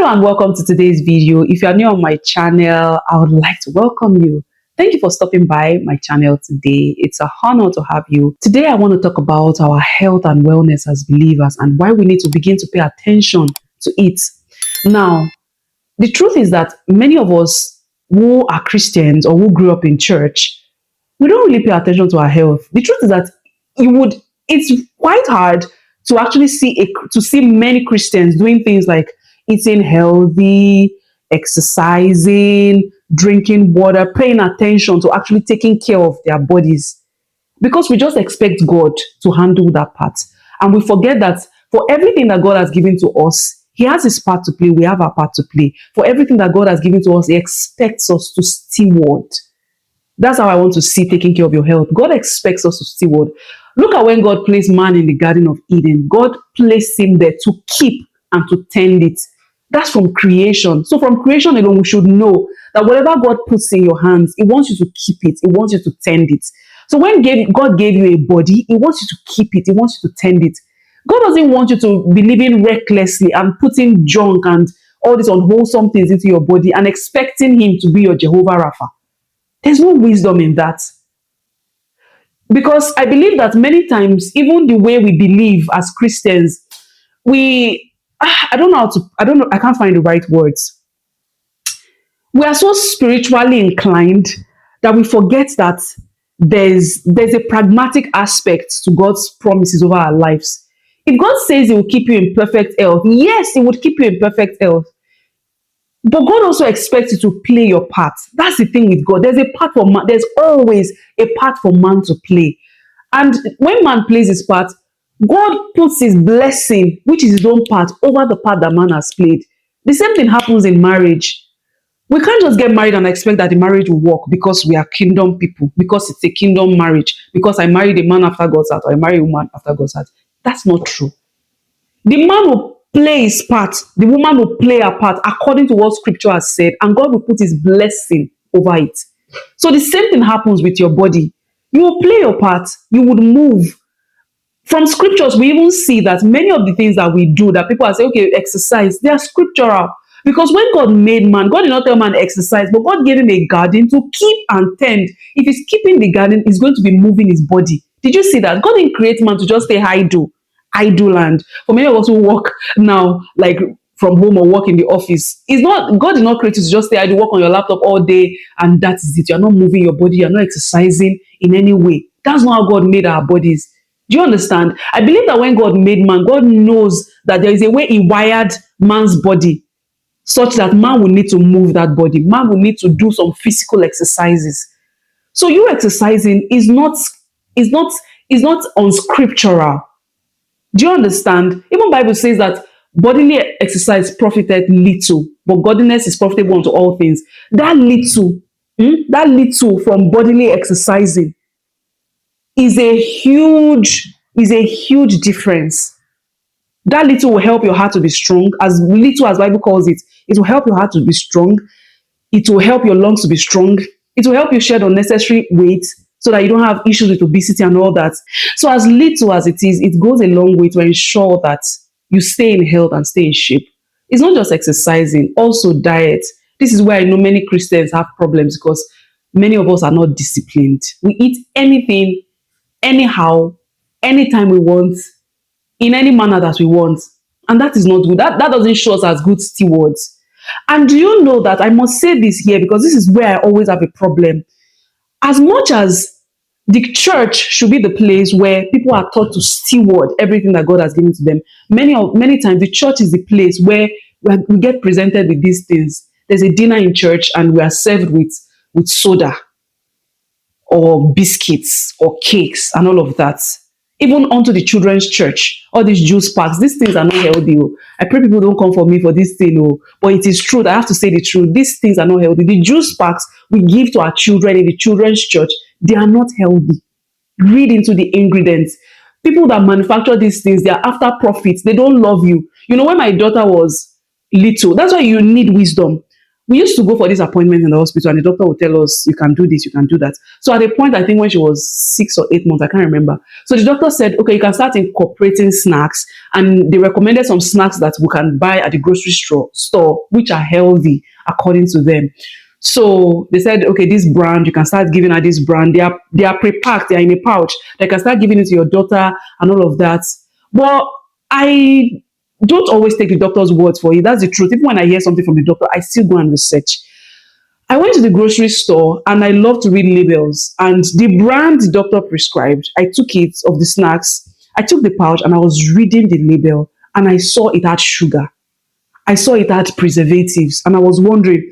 Hello and welcome to today's video. If you are new on my channel, I would like to welcome you. Thank you for stopping by my channel today. It's a honor to have you. Today I want to talk about our health and wellness as believers and why we need to begin to pay attention to it. Now, the truth is that many of us who are Christians or who grew up in church, we don't really pay attention to our health. The truth is that it's quite hard to actually see many Christians doing things like eating healthy, exercising, drinking water, paying attention to actually taking care of their bodies. Because we just expect God to handle that part. And we forget that for everything that God has given to us, He has His part to play. We have our part to play. For everything that God has given to us, He expects us to steward. That's how I want to see taking care of your health. God expects us to steward. Look at when God placed man in the Garden of Eden. God placed him there to keep and to tend it. That's from creation. So from creation alone, we should know that whatever God puts in your hands, He wants you to keep it. He wants you to tend it. So when God gave you a body, He wants you to keep it. He wants you to tend it. God doesn't want you to be living recklessly and putting junk and all these unwholesome things into your body and expecting Him to be your Jehovah Rapha. There's no wisdom in that. Because I believe that many times, even the way we believe as Christians, I can't find the right words. We are so spiritually inclined that we forget that there's a pragmatic aspect to God's promises over our lives. If God says He will keep you in perfect health, yes, He would keep you in perfect health. But God also expects you to play your part. That's the thing with God. There's a part for man. There's always a part for man to play. And when man plays his part, God puts His blessing, which is His own part, over the part that man has played. The same thing happens in marriage. We can't just get married and expect that the marriage will work because we are kingdom people, because it's a kingdom marriage, because I married a man after God's heart or I married a woman after God's heart. That's not true. The man will play his part. The woman will play her part according to what Scripture has said, and God will put His blessing over it. So the same thing happens with your body. You will play your part. You would move. From Scriptures, we even see that many of the things that we do, that people are saying, okay, exercise, they are scriptural. Because when God made man, God did not tell man exercise, but God gave him a garden to keep and tend. If he's keeping the garden, he's going to be moving his body. Did you see that? God didn't create man to just stay idle land. For many of us who work now, like from home or work in the office, God did not create you to just stay idle, work on your laptop all day, and that is it. You're not moving your body, you're not exercising in any way. That's not how God made our bodies. Do you understand? I believe that when God made man, God knows that there is a way He wired man's body such that man will need to move that body. Man will need to do some physical exercises. So you exercising is not unscriptural. Do you understand? Even Bible says that bodily exercise profiteth little, but godliness is profitable unto all things. That little from bodily exercising is a huge difference. That little will help your heart to be strong. As little as Bible calls it, it will help your heart to be strong. It will help your lungs to be strong. It will help you shed unnecessary weight so that you don't have issues with obesity and all that. So as little as it is, it goes a long way to ensure that you stay in health and stay in shape. It's not just exercising, also diet. This is where I know many Christians have problems because many of us are not disciplined. We eat anything, anyhow, anytime we want, in any manner that we want. And that is not good. That doesn't show us as good stewards. And do you know that I must say this here because this is where I always have a problem. As much as the church should be the place where people are taught to steward everything that God has given to them, many times the church is the place where we get presented with these things. There's a dinner in church and we are served with soda or biscuits or cakes and all of that. Even onto the children's church, all these juice packs, these things are not healthy. I pray people don't come for me for this thing, but it is true. I have to say the truth. These things are not healthy. The juice packs we give to our children in the children's church, they are not healthy. Read into the ingredients. People that manufacture these things, they are after profits. They don't love you. You know, when my daughter was little, that's why you need wisdom. we used to go for this appointment in the hospital, and the doctor would tell us, you can do this, you can do that. So at a point, I think when she was 6 or 8 months, I can't remember. So the doctor said, okay, you can start incorporating snacks. And they recommended some snacks that we can buy at the grocery store, which are healthy according to them. So they said, okay, this brand, you can start giving her this brand. They are pre-packed, they are in a pouch. They can start giving it to your daughter and all of that. But I don't always take the doctor's words for it. That's the truth. Even when I hear something from the doctor, I still go and research. I went to the grocery store and I love to read labels. And the brand the doctor prescribed, I took it of the snacks. I took the pouch and I was reading the label and I saw it had sugar. I saw it had preservatives. And I was wondering,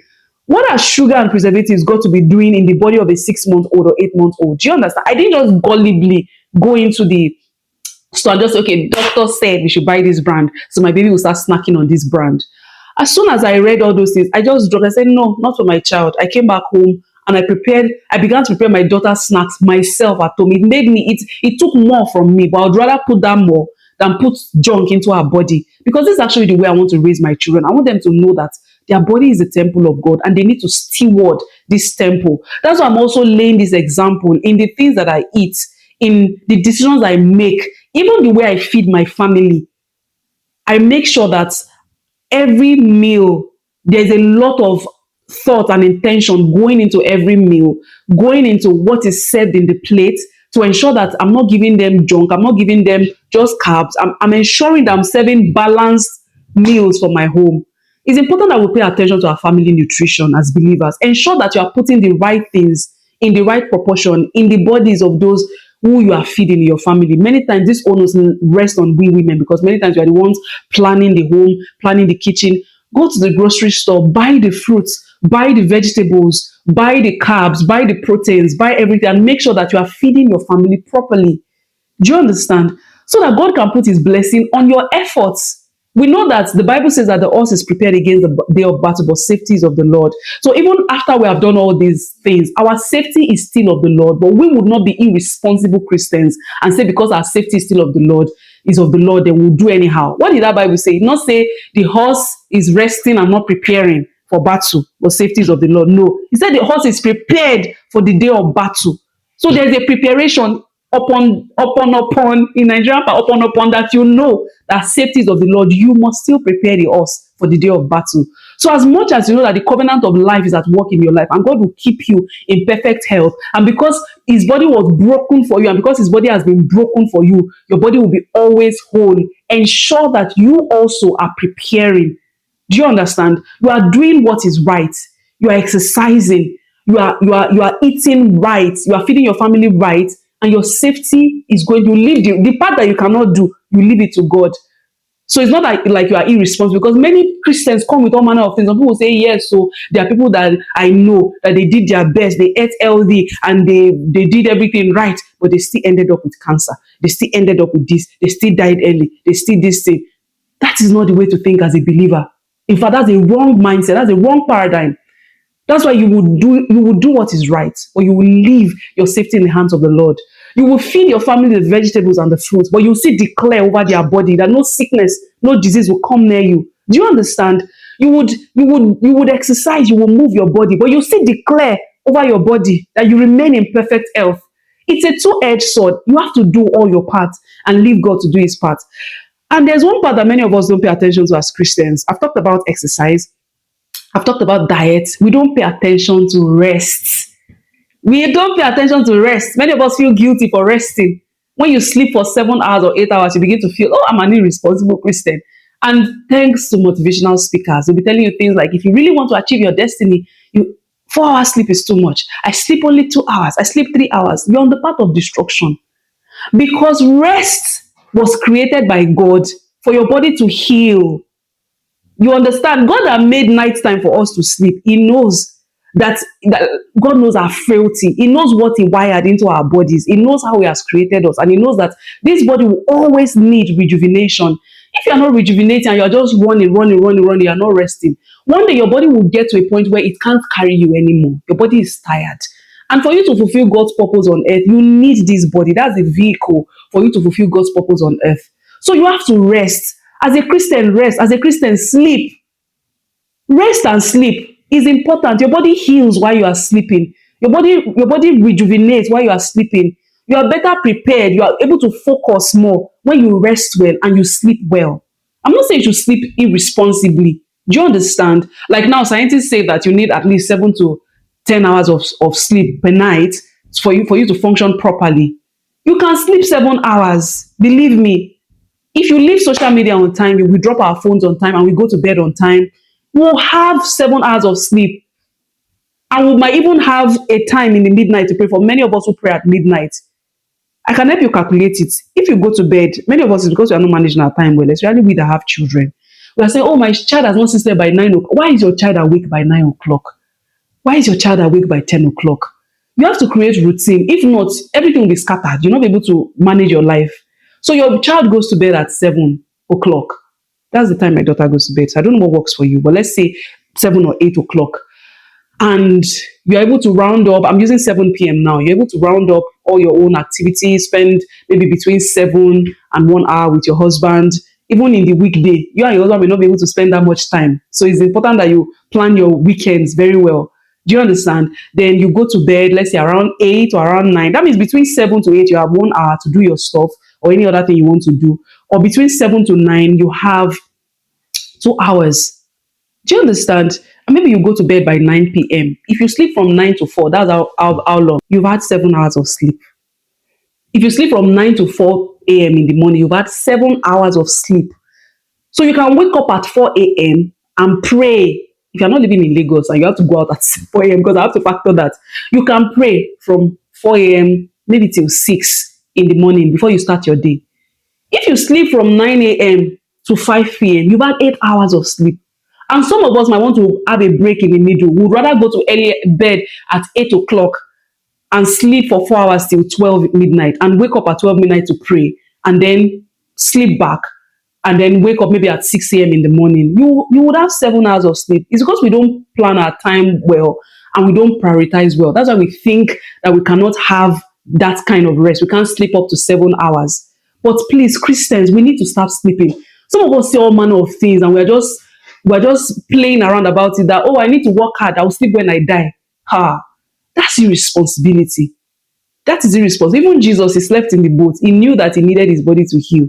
what are sugar and preservatives got to be doing in the body of a 6-month-old or 8-month-old? Do you understand? I didn't just gullibly go into the store and just say, okay, doctor said we should buy this brand, so my baby will start snacking on this brand. As soon as I read all those things, I just dropped. I said, no, not for my child. I came back home and I began to prepare my daughter's snacks myself at home. It took more from me, but I'd rather put that more than put junk into her body, because this is actually the way I want to raise my children. I want them to know that their body is the temple of God and they need to steward this temple. That's why I'm also laying this example in the things that I eat, in the decisions I make, even the way I feed my family. I make sure that every meal, there's a lot of thought and intention going into every meal, going into what is served in the plate, to ensure that I'm not giving them junk, I'm not giving them just carbs. I'm ensuring that I'm serving balanced meals for my home. It's important that we pay attention to our family nutrition as believers. Ensure that you are putting the right things in the right proportion in the bodies of those who you are feeding in your family. Many times this onus rests on we women, because many times you are the ones planning the home, planning the kitchen. Go to the grocery store, buy the fruits, buy the vegetables, buy the carbs, buy the proteins, buy everything, and make sure that you are feeding your family properly. Do you understand? So that God can put his blessing on your efforts. We know that the Bible says that the horse is prepared against the day of battle, but safety is of the Lord. So even after we have done all these things, our safety is still of the Lord. But we would not be irresponsible Christians and say because our safety is still of the Lord, then we'll do anyhow. What did that Bible say? It not say the horse is resting and not preparing for battle, but safety is of the Lord. No, he said the horse is prepared for the day of battle. So there's a preparation upon in Nigeria, upon that, you know that safety is of the Lord. You must still prepare the horse for the day of battle. So as much as you know that the covenant of life is at work in your life, and God will keep you in perfect health, and because his body was broken for you, and because his body has been broken for you, your body will be always whole. Ensure that you also are preparing. Do you understand? You are doing what is right. You are exercising. You are eating right. You are feeding your family right. And your safety is going to leave the part that you cannot do, you leave it to God. So it's not like you are irresponsible, because many Christians come with all manner of things. Some people say, yes, so there are people that I know that they did their best, they ate healthy, and they did everything right, but they still ended up with cancer. They still ended up with this. They still died early. They still this thing. That is not the way to think as a believer. In fact, that's a wrong mindset. That's a wrong paradigm. That's why you will do what is right, but you will leave your safety in the hands of the Lord. You will feed your family the vegetables and the fruits, but you will still declare over their body that no sickness, no disease will come near you. Do you understand? You would exercise, you will move your body, but you still declare over your body that you remain in perfect health. It's a two-edged sword. You have to do all your part and leave God to do his part. And there's one part that many of us don't pay attention to as Christians. I've talked about exercise. I've talked about diet. We don't pay attention to rest. We don't pay attention to rest. Many of us feel guilty for resting. When you sleep for 7 hours or 8 hours, you begin to feel, oh, I'm an irresponsible Christian. And thanks to motivational speakers, they'll be telling you things like, if you really want to achieve your destiny, 4 hours sleep is too much. I sleep only 2 hours. I sleep 3 hours. You're on the path of destruction. Because rest was created by God for your body to heal. You understand? God that made nighttime for us to sleep. He knows that God knows our frailty. He knows what he wired into our bodies. He knows how he has created us. And he knows that this body will always need rejuvenation. If you are not rejuvenating and you are just running, you are not resting, one day your body will get to a point where it can't carry you anymore. Your body is tired. And for you to fulfill God's purpose on earth, you need this body. That's the vehicle for you to fulfill God's purpose on earth. So you have to rest. As a Christian, rest. As a Christian, sleep. Rest and sleep. It's important. Your body heals while you are sleeping. Your body rejuvenates while you are sleeping. You are better prepared. You are able to focus more when you rest well and you sleep well. I'm not saying you should sleep irresponsibly. Do you understand? Like now, scientists say that you need at least 7 to 10 hours of sleep per night for you to function properly. You can sleep 7 hours. Believe me. If you leave social media on time, we drop our phones on time and we go to bed on time, we'll have 7 hours of sleep. And we might even have a time in the midnight to pray. For many of us who pray at midnight, I can help you calculate it. If you go to bed, many of us, it's because we are not managing our time well, especially we that have children. We are saying, oh, my child has not slept by 9 o'clock. Why is your child awake by 9 o'clock? Why is your child awake by 10 o'clock? You have to create routine. If not, everything will be scattered. You'll not be able to manage your life. So your child goes to bed at 7 o'clock. That's the time my daughter goes to bed. So I don't know what works for you, but let's say 7 or 8 o'clock. And you're able to round up, I'm using 7 p.m. now, you're able to round up all your own activities, spend maybe between 7 and 1 hour with your husband. Even in the weekday, you and your husband may not be able to spend that much time. So it's important that you plan your weekends very well. Do you understand? Then you go to bed, let's say around 8 or around 9. That means between 7 to 8, you have 1 hour to do your stuff or any other thing you want to do. Or between 7 to 9, you have 2 hours. Do you understand? And maybe you go to bed by 9 p.m. If you sleep from 9 to 4, that's how long. You've had 7 hours of sleep. If you sleep from 9 to 4 a.m. in the morning, you've had 7 hours of sleep. So you can wake up at 4 a.m. and pray. If you're not living in Lagos and you have to go out at 4 a.m., because I have to factor that, you can pray from 4 a.m. maybe till 6 in the morning before you start your day. If you sleep from 9 a.m. to 5 p.m., you've had 8 hours of sleep. And some of us might want to have a break in the middle. We'd rather go to early bed at 8 o'clock and sleep for 4 hours till 12 midnight and wake up at 12 midnight to pray and then sleep back and then wake up maybe at 6 a.m. in the morning. You would have 7 hours of sleep. It's because we don't plan our time well and we don't prioritize well. That's why we think that we cannot have that kind of rest. We can't sleep up to 7 hours. But please, Christians, we need to start sleeping. Some of us say all manner of things and we're just playing around about it that, oh, I need to work hard. I'll sleep when I die. That's irresponsibility. That is irresponsible. Even Jesus, he slept in the boat. He knew that he needed his body to heal.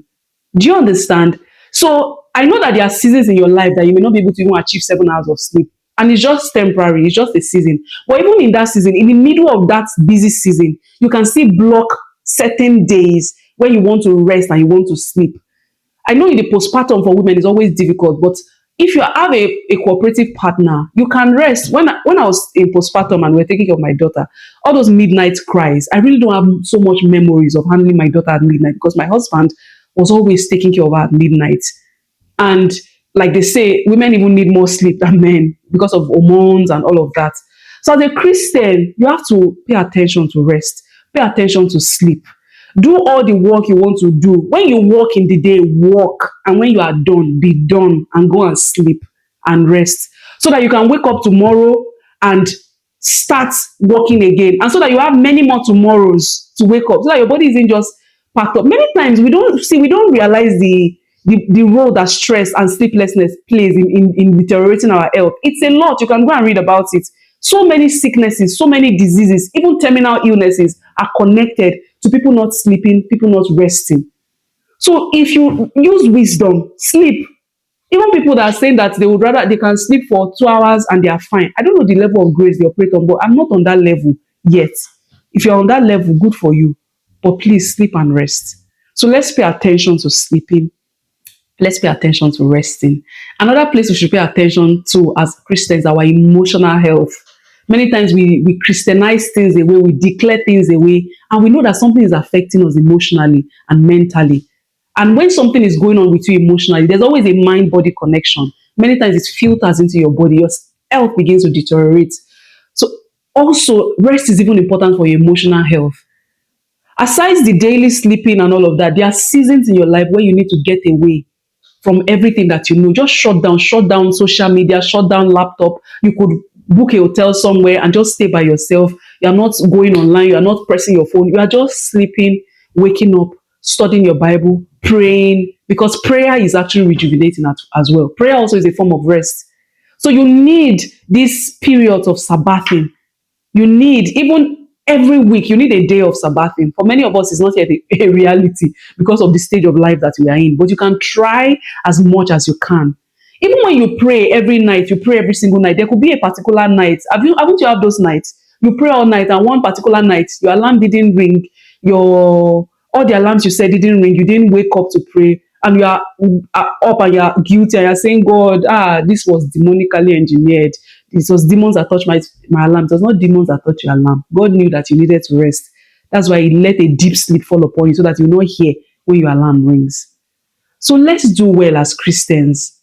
Do you understand? So I know that there are seasons in your life that you may not be able to even achieve 7 hours of sleep. And it's just temporary. It's just a season. But even in that season, in the middle of that busy season, you can still block certain days when you want to rest and you want to sleep. I know in the postpartum for women is always difficult, but if you have a cooperative partner, you can rest. When I was in postpartum and we were taking care of my daughter, all those midnight cries, I really don't have so much memories of handling my daughter at midnight because my husband was always taking care of her at midnight. And like they say, women even need more sleep than men because of hormones and all of that. So as a Christian, you have to pay attention to rest, pay attention to sleep. Do all the work you want to do. When you work in the day, work. And when you are done, be done and go and sleep and rest. So that you can wake up tomorrow and start working again. And so that you have many more tomorrows to wake up. So that your body isn't just packed up. Many times we don't realize the role that stress and sleeplessness plays in deteriorating our health. It's a lot. You can go and read about it. So many sicknesses, so many diseases, even terminal illnesses are connected to people not sleeping, people not resting. So if you use wisdom, sleep. Even people that are saying that they can sleep for 2 hours and they are fine. I don't know the level of grace they operate on, but I'm not on that level yet. If you're on that level, good for you. But please sleep and rest. So let's pay attention to sleeping. Let's pay attention to resting. Another place we should pay attention to as Christians, our emotional health. Many times we Christianize things away, we declare things away, and we know that something is affecting us emotionally and mentally. And when something is going on with you emotionally, there's always a mind-body connection. Many times it filters into your body, your health begins to deteriorate. So also, rest is even important for your emotional health. Aside the daily sleeping and all of that, there are seasons in your life where you need to get away from everything that you know. Just shut down social media, shut down laptop. You could book a hotel somewhere and just stay by yourself. You're not going online. You're not pressing your phone. You are just sleeping, waking up, studying your Bible, praying, because prayer is actually rejuvenating as well. Prayer also is a form of rest. So you need this period of sabbathing. You need, even every week, you need a day of sabbathing. For many of us, it's not yet a reality because of the stage of life that we are in. But you can try as much as you can. Even when you pray every night, you pray every single night. There could be a particular night. Haven't you have those nights? You pray all night, and one particular night, your alarm didn't ring. Your All the alarms you said didn't ring. You didn't wake up to pray, and you are up and you are guilty, and you're saying, God, this was demonically engineered. It was demons that touched my alarm. It was not demons that touched your alarm. God knew that you needed to rest. That's why He let a deep sleep fall upon you so that you will not hear when your alarm rings. So let's do well as Christians.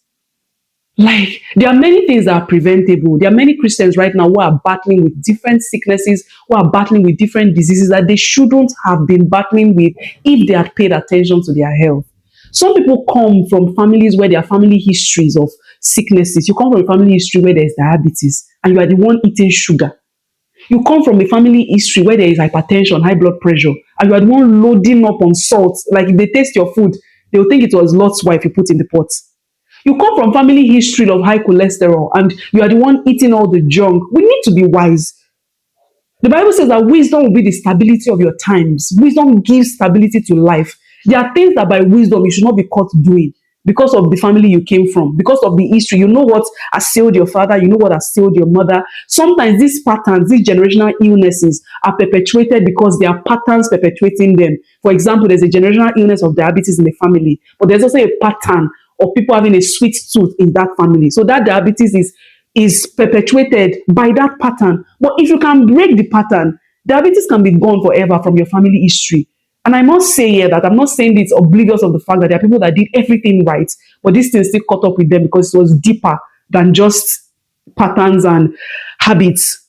Like, there are many things that are preventable. There are many Christians right now who are battling with different sicknesses, who are battling with different diseases that they shouldn't have been battling with if they had paid attention to their health. Some people come from families where there are family histories of sicknesses. You come from a family history where there is diabetes and you are the one eating sugar. You come from a family history where there is hypertension, high blood pressure, and you are the one loading up on salt. Like, if they taste your food, they will think it was Lot's wife you put in the pot. You come from family history of high cholesterol and you are the one eating all the junk. We need to be wise. The Bible says that wisdom will be the stability of your times. Wisdom gives stability to life. There are things that by wisdom you should not be caught doing because of the family you came from, because of the history. You know what assailed your father, you know what assailed your mother. Sometimes these patterns, these generational illnesses are perpetuated because there are patterns perpetuating them. For example, there's a generational illness of diabetes in the family, but there's also a pattern of people having a sweet tooth in that family. So that diabetes is perpetuated by that pattern. But if you can break the pattern, diabetes can be gone forever from your family history. And I must say here that I'm not saying it's oblivious of the fact that there are people that did everything right, but this thing still caught up with them because it was deeper than just patterns and habits.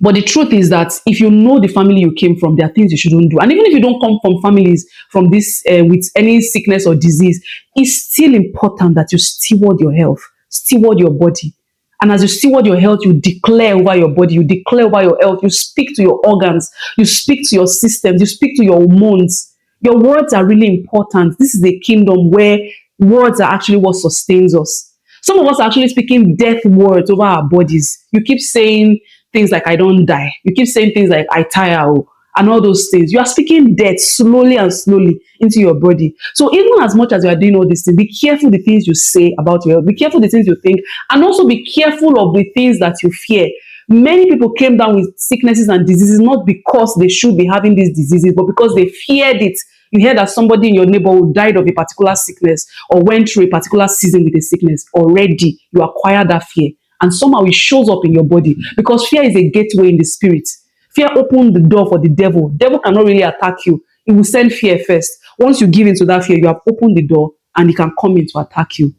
But the truth is that if you know the family you came from, there are things you shouldn't do. And even if you don't come from families from this with any sickness or disease, it's still important that you steward your health, steward your body. And as you steward your health, you declare over your body, you declare over your health, you speak to your organs, you speak to your systems, you speak to your hormones. Your words are really important. This is a kingdom where words are actually what sustains us. Some of us are actually speaking death words over our bodies. You keep saying things like, I don't die. You keep saying things like, I tire, and all those things. You are speaking death slowly and slowly into your body. So even as much as you are doing all these things, be careful the things you say about your health. Be careful the things you think, and also be careful of the things that you fear. Many people came down with sicknesses and diseases not because they should be having these diseases, but because they feared it. You hear that somebody in your neighborhood died of a particular sickness or went through a particular season with a sickness. Already, you acquire that fear. And somehow it shows up in your body because fear is a gateway in the spirit. Fear opens the door for the devil. Devil cannot really attack you. He will send fear first. Once you give into that fear, you have opened the door and he can come in to attack you.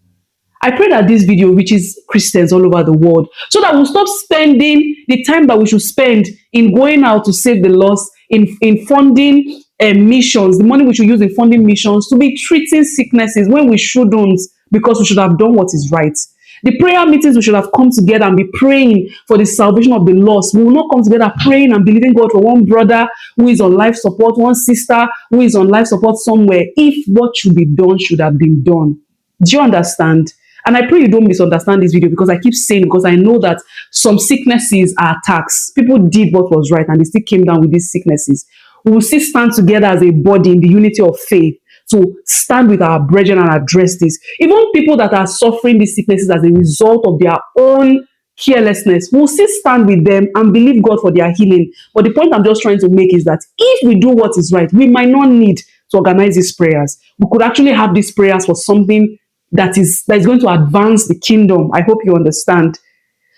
I pray that this video reaches Christians all over the world so that we'll stop spending the time that we should spend in going out to save the lost, in funding missions, the money we should use in funding missions, to be treating sicknesses when we shouldn't, because we should have done what is right. The prayer meetings, we should have come together and be praying for the salvation of the lost. We will not come together praying and believing God for one brother who is on life support, one sister who is on life support somewhere, if what should be done should have been done. Do you understand? And I pray you don't misunderstand this video, because I keep saying, because I know that some sicknesses are attacks. People did what was right and they still came down with these sicknesses. We will still stand together as a body in the unity of faith to stand with our brethren and address this. Even people that are suffering these sicknesses as a result of their own carelessness, we'll still stand with them and believe God for their healing. But the point I'm just trying to make is that if we do what is right, we might not need to organize these prayers. We could actually have these prayers for something that is going to advance the kingdom. I hope you understand.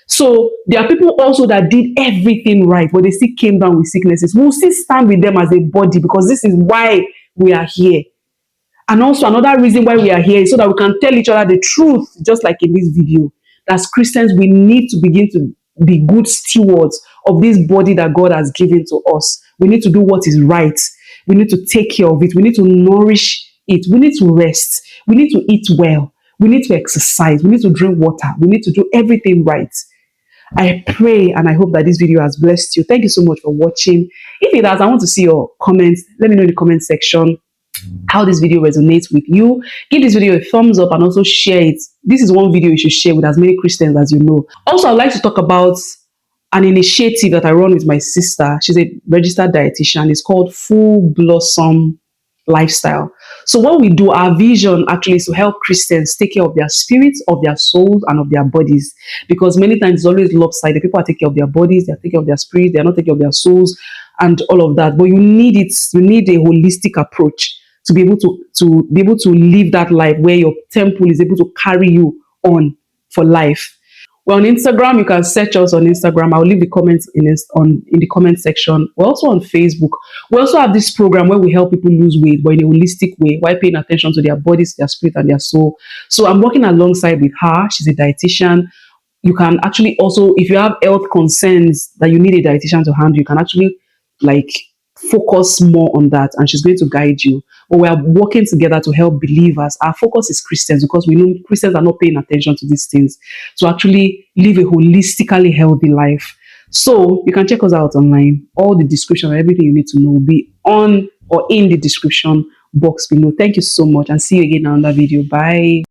So there are people also that did everything right, but they still came down with sicknesses. We'll still stand with them as a body, because this is why we are here. And also another reason why we are here is so that we can tell each other the truth, just like in this video. As Christians, we need to begin to be good stewards of this body that God has given to us. We need to do what is right. We need to take care of it. We need to nourish it. We need to rest. We need to eat well. We need to exercise. We need to drink water. We need to do everything right. I pray and I hope that this video has blessed you. Thank you so much for watching. If it has, I want to see your comments. Let me know in the comment section. how this video resonates with you. Give this video a thumbs up and also share it. This is one video you should share with as many Christians as you know. Also, I'd like to talk about an initiative that I run with my sister. She's a registered dietitian. It's called Full Blossom Lifestyle. So what we do, our vision actually is to help Christians take care of their spirits, of their souls, and of their bodies. Because many times it's always lopsided. People are taking care of their bodies, they're taking care of their spirits, they're not taking care of their souls, and all of that. But you need it. You need a holistic approach to be able to live that life where your temple is able to carry you on for life. We're on Instagram. You can search us on Instagram. I'll leave the comments in the comment section. We're also on Facebook. We also have this program where we help people lose weight, but in a holistic way, while paying attention to their bodies, their spirit, and their soul. So I'm working alongside with her. She's a dietitian. You can actually also, if you have health concerns that you need a dietitian to handle, you can actually like focus more on that, and she's going to guide you. But we are working together to help believers. Our focus is Christians, because we know Christians are not paying attention to these things, to actually live a holistically healthy life. So you can check us out online. All the description and everything you need to know will be on or in the description box below. Thank you so much, and see you again in another video. Bye.